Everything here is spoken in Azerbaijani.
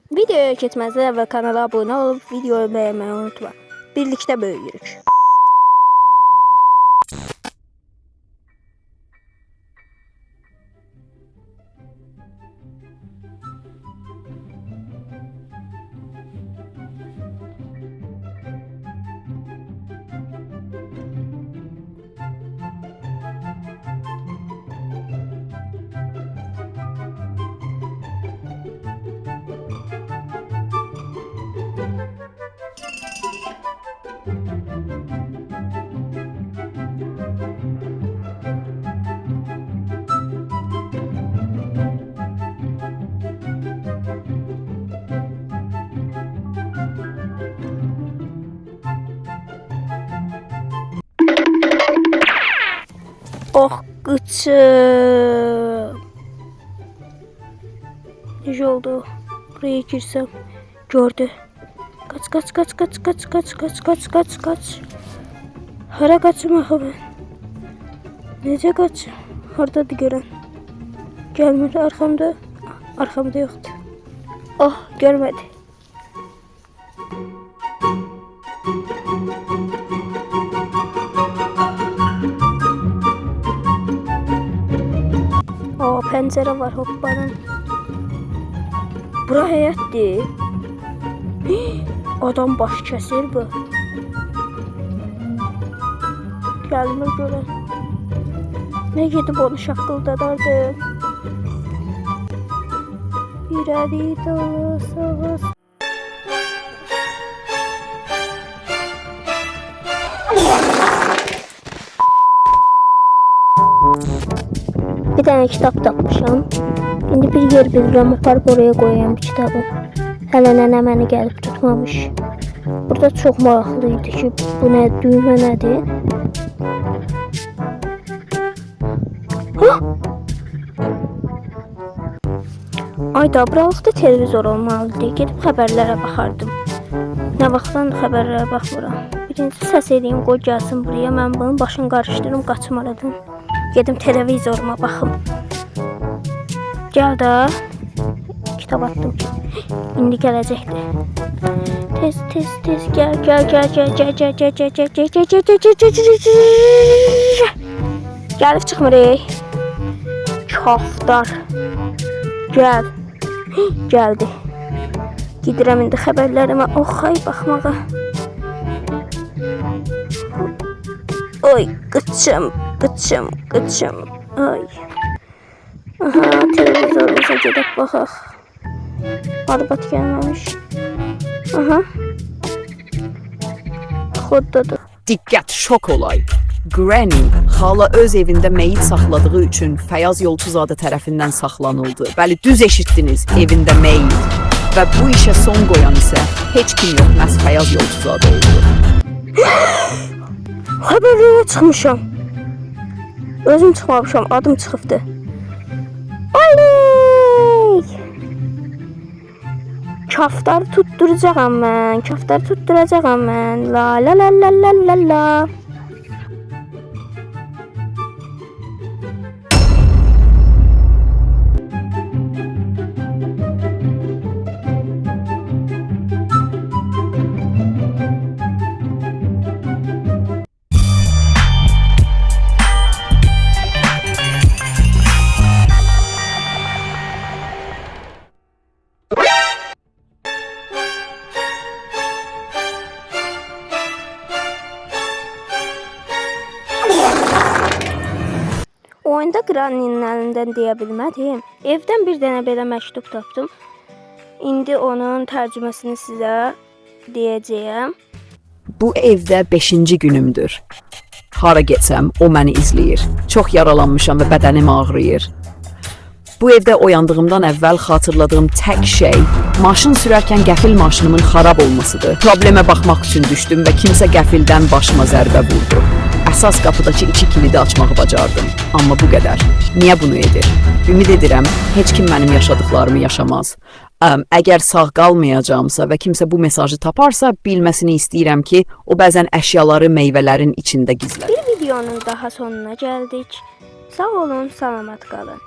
Videoya keçməzdən əvvəl kanala abunə olub videoyu bəyənməyi unutma. Birlikdə böyüyürük. Oh gıçım. Necə oldu? Buraya girsem gördü. Kaç. Hara kaçım axı ben? Necə kaç? Hardadır görən? Gelmir arkamda. Arkamda yoktu. Oh görmedi. O pencere var hoppanın. Bura həyətdir. Adam baş kəsir bu. Gəlmir görən. Ne gedib onu şaqqıldadardım. İrəli dolu savaş. Bir tane kitap tapmışam. İndi bir yer bilirəm, aparıb oraya qoyayım bu kitabı. Hələ nənə məni gəlib tutmamış. Burada çox maraqlı idi ki, bu nə, düymə nədir? Ay da, buralıqda televizor olmalıdır. Gedib xəbərlərə baxardım. Nə vaxtdan xəbərlərə baxmıram. Birinci səs edeyim, qoy gəlsin buraya. Mən bunun başını qarışdırım, qaçım aradan. Gedim televizoruma baxım. Gəl də. Kitab attım ki. İndi gələcəkdir. Tez gəl. Gəlib çıxmırıq. Kaftar. Gəl. Gəldi. Gidirəm indi xəbərlərimə oxay baxmağa. Oy, qıçım. Ay. Aha, televizorumuza gedib baxaq. Arbat gəlməmiş. Aha. Xoddadır. Diqqət, şok olay. Granny hala öz evində meyit saxladığı üçün Fəyaz Yolçuzadə tərəfindən saxlanıldı. Bəli, düz eşitdiniz, evində meyit. Və bu işə son qoyan isə heç kim yox, məhz Fəyaz Yolçuzadə oldu. Xəbərlərə çıxmışam. Özüm çıxmamışam, adım çıxıbdı. Oley! Kaftar tutturacağam mən. La. Oyunda Granny'nin əlindən deyə bilmədim. Evdən bir dənə belə məktub tapdım. İndi onun tərcüməsini sizə deyəcəyəm. Bu evdə 5-ci günümdür. Hara getsəm, o məni izləyir. Çox yaralanmışam və bədənim ağrıyır. Bu evdə oyandığımdan əvvəl xatırladığım tək şey maşın sürərkən qəfil maşınımın xarab olmasıdır. Problemə baxmaq üçün düşdüm və kimsə qəfildən başıma zərbə vurdu. Əsas qapıdakı 2 kilidi açmağı bacardım. Amma bu qədər. Niyə bunu edir? Ümid edirəm, heç kim mənim yaşadıklarımı yaşamaz. Əgər sağ qalmayacağımsa və kimsə bu mesajı taparsa, bilməsini istəyirəm ki, o bəzən əşyaları meyvələrin içində gizlənir. Bir videonun daha sonuna gəldik. Sağ olun, salamat qalın.